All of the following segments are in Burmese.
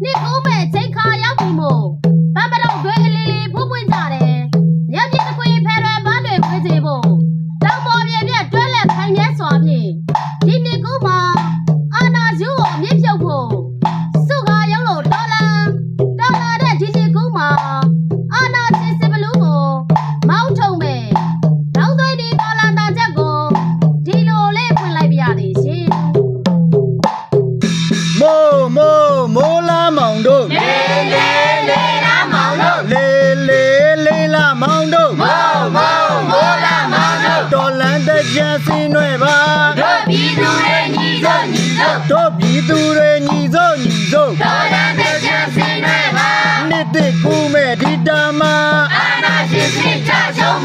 နေဦးမဲ့ချိန်ခါရောက်ပြီမို့ဗတ်ပတော့တွဲအလေးလေးဖူးပွင့်ကြတယ်ညပြည့်တခွေဖဲရဲပန်းတွေခွေးစီဖို့တောင်ပေါ်ပြည့်ပြည့်တွဲလက်ခိုင်နေစွာဖြင့်ဒီနေကူမှာအာနာယူကိုအမြင့်ဖြုတ်ဖို့စုခါရုံးလို့တော်လာတဲ့ဒီနေကူမှာအာနာချင်းစပလူးကိုမောင်းထုံမဲ့တောင်းသွေးဒီတော်လာတာချက်ကိုဒီလိုလေးဖွင့်လိုက်ပြရလေရှင်မိုးလာမောင်တို့လေးလာမောင်တို့လေးလာမောင်တို့မိုးလာမောင်တို့တော်လန်တဲ့ကြံစင်းတွေပါတို့ပြည်သူတွေညီစိုးတော်လန်တဲ့ကြံစင်းတွေပါနှစ်သိကူမဲ့ဒီတာမအာနာရှင်စနစ်ကြရှုံး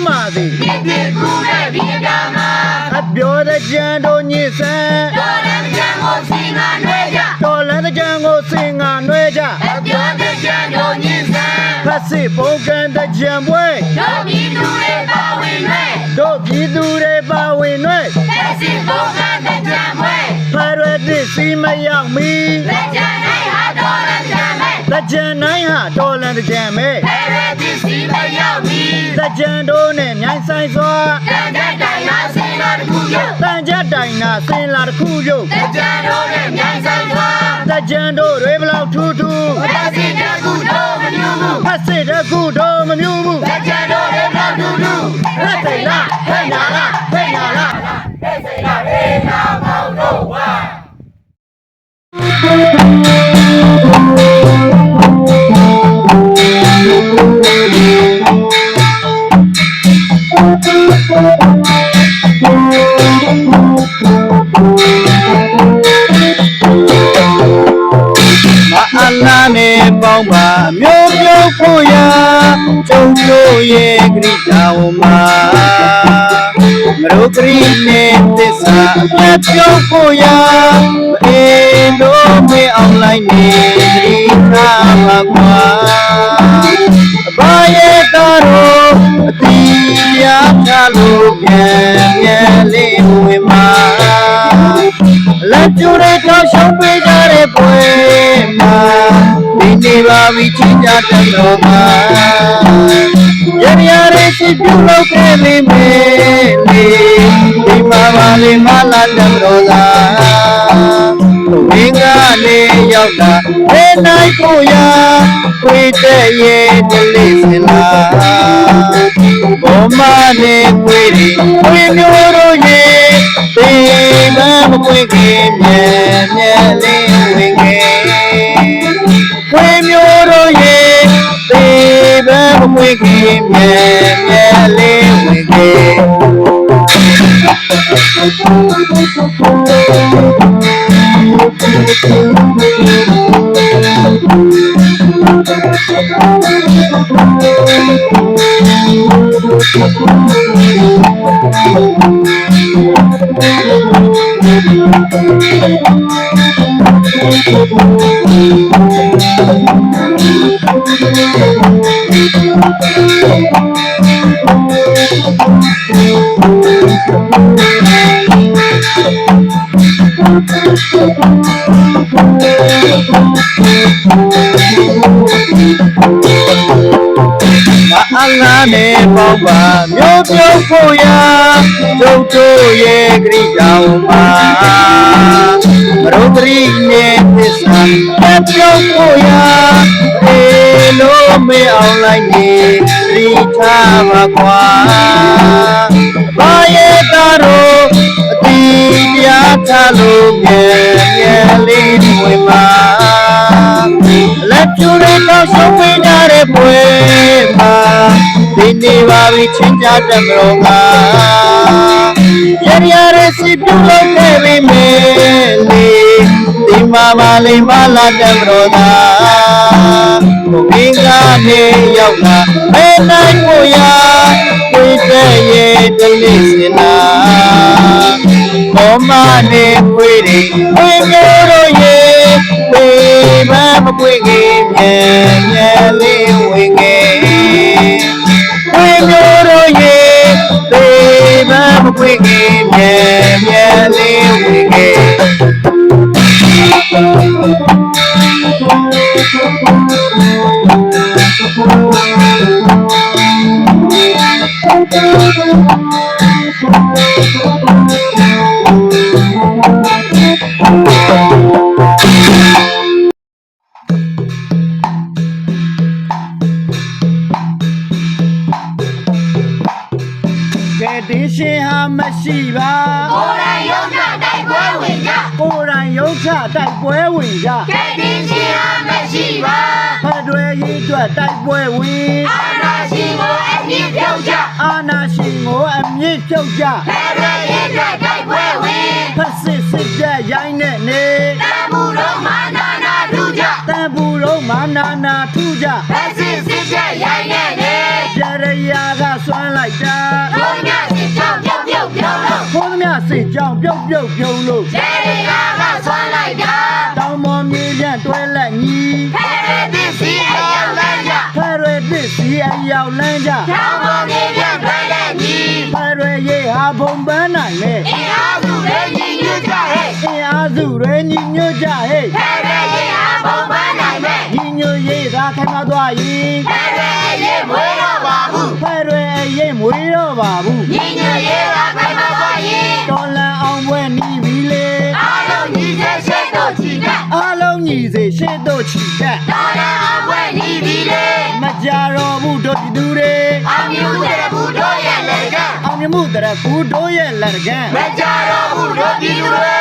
ပါစေနှစ်သိကူမဲ့ဒီတာမအပြောတဲ့ကြံတို့ညစ်ဆန်းတော်လန်တဲ့ကြံကိုစင်ငါနှွဲကြအပြောတဲ့ကြံတို့ညစ်ဆန်းဖက်စစ်ပုံကန်တဲ့ကြံပွဲတို့ပြည်သူတွေပါဝင်နှွဲဖက်စစ်ပုံကန်တဲ့ကြံပွဲဖရတဲ့စီမရောက်မီလက်ကြံနိုင်ဟာတော်လန်ကြံမဲ့ဖရတဲ့စီမရောက်မီလက်ကြံတို့နဲ့မြိုင်ဆိုင်စွာတန်ကြတိုင်နာစင်လာတစ်ခုရုပ်လက်ကြံတို့နဲ့မြိုင်ဆိုင်စွာလက်ကြံတို့တွေဘလောက်ထူးဖက်စစ်တကူတို့မမြူဘူးလက်ကြံတို့တွေဘလောက်ထူးဖက်စိတ်လားဖိနာလားလက်စိတ်လားဖေးနာမောင်တို့ဝါအလားနဲ့ပေါင်းပါမျိုးပြုတ်ဖို့ရာကျုံတို့ရဲ့ဂရိတာဝမှာမရုဂရိနဲ့သစ္စာအပြတ်ပြုတ်ဖို့ရာအေးလို့မေးအောင်လိုက်နေဂရိတာမှာကွာအဘာရဲ့တော်အတီးရချလို့ပြန်လေးဝင်မှာလက်ကျူတွေထောက်ရှုံးပေးကြတဲ့ပွဲမှာဒီနေပါပြီချင်းကြတဲ့တော်မှာရရရှိပြုလုပ်ခဲ့လိမ့်မယ်ဒီမှာပါလေမလာတဲ့တော်သာဝင်းကနေရောက်တာဘယ်နိုင်ကိုရခွေတဲ့ရဲ့တလေးစင်လာဘောမနဲ့ခွေတွေခွေမျိုးတို့ရဲ့ဒီမကွေခင်မြဲလေးဝင်ခဲ့ခွေမျိုးတို့ရဲ့ဒီမကွေခင်မြဲလေးဝင်ခဲ့အလားနဲ့ပေါင်းပါမျိုးပြုတ်ဖို့ရာကျုပ်တို့ရဲ့ဂရိတောင်မှာမရုဂရိနဲ့သစ္စာပြုတ်ဖို့ရာအေးလို့မေးအောင်လိုက်နေဂရိထားပါကွာဘာရဲ့တော်အတီးတရားထားလို့မြဲလေးဝင်ပါလက်ကျူတွေတော့ရှုံးပေးကြတဲ့ပွဲမှာဒီနေပါပြီချင်းကြတဲ့မတော်ကရရရှိပြုလုပ်ခဲ့ပြီမေလေးဒီမှာပါလေမလာတဲ့မတော်သာဘင်းကနေရောက်လာဘယ်နိုင်ကိုရခွေတဲ့ရဲ့တလေးစင်လာဘောမနဲ့ခွေတွေခွေမျိုးတို့ရဲ့ဝေမမပွေခင်မြဲလေးဝင်ခဲ့ခွေမျိုးတို့ရဲ့ဝေမမပွေခင်မြဲလေးဝင်ခဲ့ ကဲဒီရှင်ဟာမရှိပါ ကိုယ်တိုင်ရုံးချတိုက်ပွဲဝင်ကြ ကိုယ်တိုင်ရုံးချတိုက်ပွဲဝင်ကြ ကဲဒီချင်းဟာမရှိပါ ဖက်တွယ်ရေးအတွက်တိုက်ပွဲဝင် အာနာရှင်ကိုအပြစ်ပြုတ်ကြ အာနာရှင်ကိုအမြင့်ပြုတ်ကြ ဖဲရဲရဲတိုက်ပွဲဝင် ဖက်စစ်စစ်တဲ့ရိုင်းနဲ့နေ တံမှုလုံးမာနာနာထူကြ တန်ဘူးလုံးမနာနာထူကြ ဖက်စစ်စစ်ချက်ရိုင်းနေနေ ရရကစွမ်းလိုက်တာ ဘုံညစစ်ကြောင်ပြုတ်ပြုတ်ပြုံးလို့ ခိုးသမျှစစ်ကြောင်ပြုတ်ပြုတ်ပြုံးလို့ ရေရီကဆွမ်းလိုက်တာ တောင်ပေါ်မြေပြန့်တွဲလက်ညီ ဖဲရဲသစ်စီအရောက်လမ်းကြ ဖဲရွယ်သစ်စီအရောက်လန်းကြ ထောင်းပေါ်မြေပြန့်တွဲတဲ့ညီ ဖဲရွယ်ရေးဟာဘုံပန်းနိုင်လေ အင်အားစုတွေညီညွတ်ကြဟဲ့ အင်အားစုတွေညီညွတ်ကြဟဲ့ ဖဲရဲရဲဟာဘုံပန်းနိုင်မဲ့ ညီညွတ်ရေးသာခိုင်မာသွားရင် ဖဲရဲရဲမွေးတော့ပါဘူး ဖဲရွယ်အရင်မွေးတော့ပါဘူး ညီညွတ်ရေးကခိုင်မာသွားရင် တော်လန်အောင်ပွဲနီးပြီလေ အားလုံးညီစေရှိတို့ချီတဲ့ အားလုံးညီစေရှေ့တို့ချီတက် တော်ရအောင်ပွဲညီပြီလေ မကြတော့ဘူးတို့ပြည်သူတွေ အောင်မြူတဲ့ဘူးတို့ရဲ့လက်က အောင်မြင်မှုတရကူတို့ရဲ့လက်ကမ်း မကြတော့ဘူးတို့ပြည်သူတွေ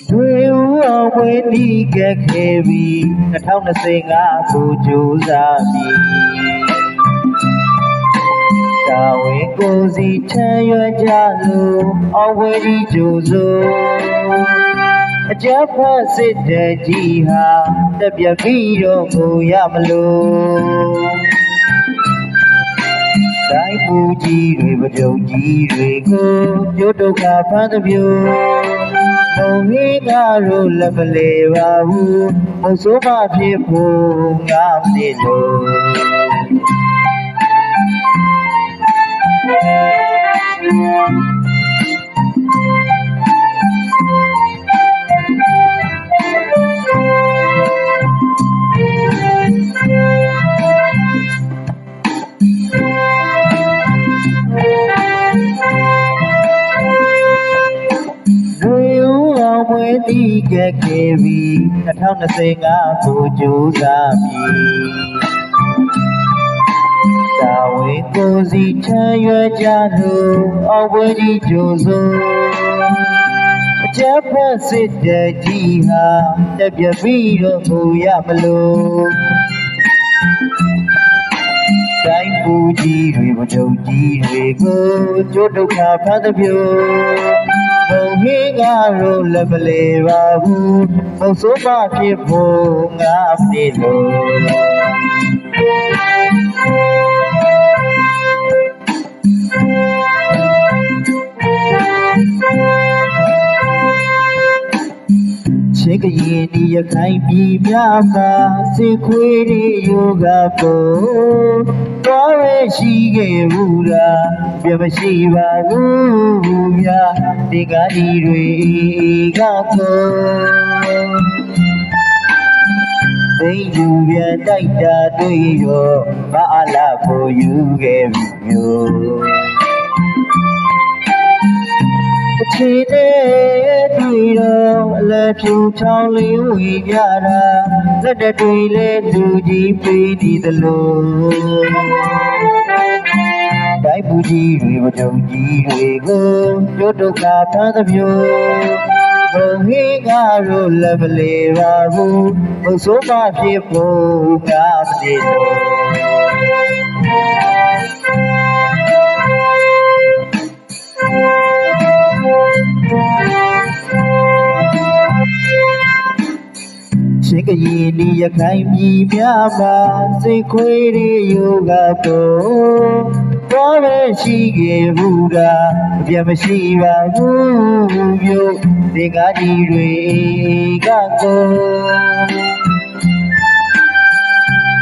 တွေဦးအောင်ပွဲနီးကက်ခဲ့ပြီ2025ကိုကြိုးစားပြီတာဝန်ကိုစီချမ်းရွက်ကြလို့အောင်ပွဲဒီကြိုးစိုးအကြပ်ဖတ်စစ်တဲ့ကြီးဟာတက်ပြပြီးတော့ကိုရမလို့တိုင်းပူကြီးတွေပကြုံကြီးတွေကိုကျိုးဒုက္ခဖန်သပြိုဘုံဟင်းကားတို့လက်မလဲပါဘူးမဆိုးမဖြစ်ဖို့ငါမနေလို့တီးကက်ခဲ့ပြီ2025ကိုကြိုးစားပြီတာဝန်ကိုစီချမ်းရွယ်ကြလို့အောင်ပွဲဒီကြိုးစိုးအကြပ်ဖက်စစ်တဲ့ကြီးဟာတက်ပြပြီးတော့ကိုရမလို့တိုင်းပူကြီးတွေပကြုံကြီးတွေကိုကျိုးဒုက္ခဖန်သပြိုဘုံဟင်းကားတို့လက်မလဲပါဘူးဘုံဆိုးမဖြစ်ဖို့ငါမနေလို့ချစ်ကရင်ဒီရခိုင်ပြည်များမှာစေခွေးတွေယောဂပေါ်တော်ရရှိခဲ့ဘူးလားပြမရှိပါဘူးဗျာဒီကားကြီးတွေကကိုသိယူပြန်တိုက်တာတွေ့ရောမအလားကိုယူခဲ့ပြီမျိုးချီတဲ့တွေ့တော့အလဲဖြူချောင်းလေးဝေကြတာလက်တတွေလဲလူကြီးပေးဒီသလိုတိုင်းပူကြီးတွေမကြုံကြီးတွေကိုကျိုးဒုက္ခဖန်သပြိုဘုံဟင်းကားတို့လက်မလဲပါဘူးဘုဆိုးမဖြစ်ဖို့ငါမနေလို့ချ င်ကရင်ဒီရခိုင်ပြည်များမှာစိတ်ခွေးတွေယောဂပေါ်ဘောပဲရှိခဲ့ဘူးတာအပြတ်မရှိပါဘူးမြို့ဒီကားကြီးတွေကကို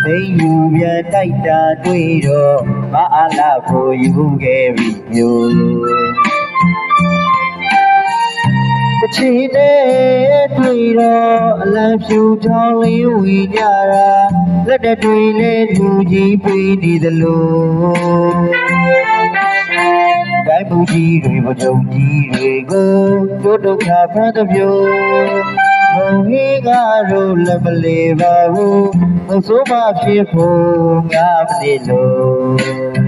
သိယူပြန်တိုက်တာတွေ့တော့မအားလာဖို့ယူခဲ့ပြီမျိုးတချီနဲ့တွေ့တော့အလံဖြူချောင်းလေးဝီကြတာလက်တတွေနဲ့လူကြီးပေးနေသလိုတိုင်းမှုကြီးတွေပထုံကြီးတွေကိုတို့ဒုက္ခဖန်သပြိုဘုံဟေးကားတို့လက်မလေးပါဘူးဘုဆိုးမဖြစ်ဖို့ငါမနေလို့